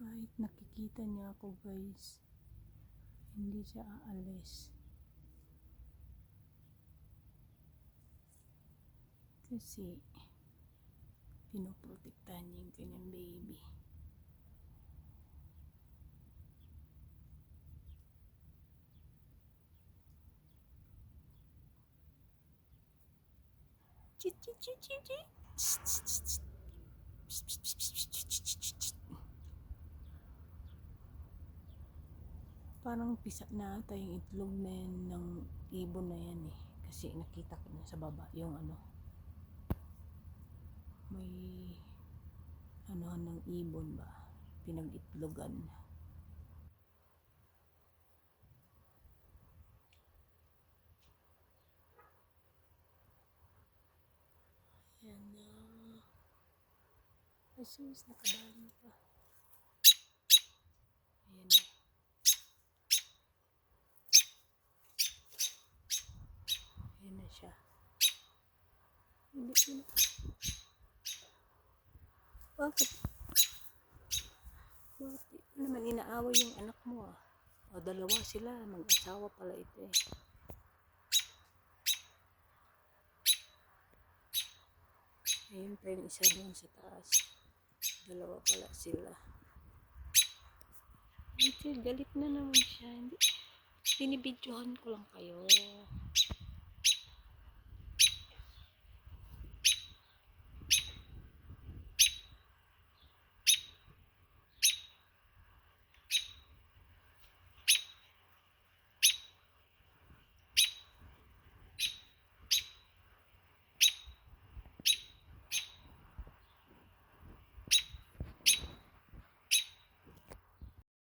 Kahit nakikita niya ako guys, hindi siya aalis. Kasi pinoprotektahan niya yung kanyang baby. Chit chit chit chit chit. Parang pisa na ata yung itlog na yan ng ibon na yan eh. Kasi nakita ko na sa baba yung ano, may ano ng ibon ba, pinag-itlogan. Ayan na. Asus, nakabaling pa. Ayan na. Ayan na siya. Hindi ko na. Bakit? Bakit naman inaaway yung anak mo ah? O dalawa sila, mag-asawa pala ito eh. Ayun pa yung isa doon sa taas. Dalawa pala sila. Hindi, galit na naman siya. Hindi, binibidyohan ko lang kayo.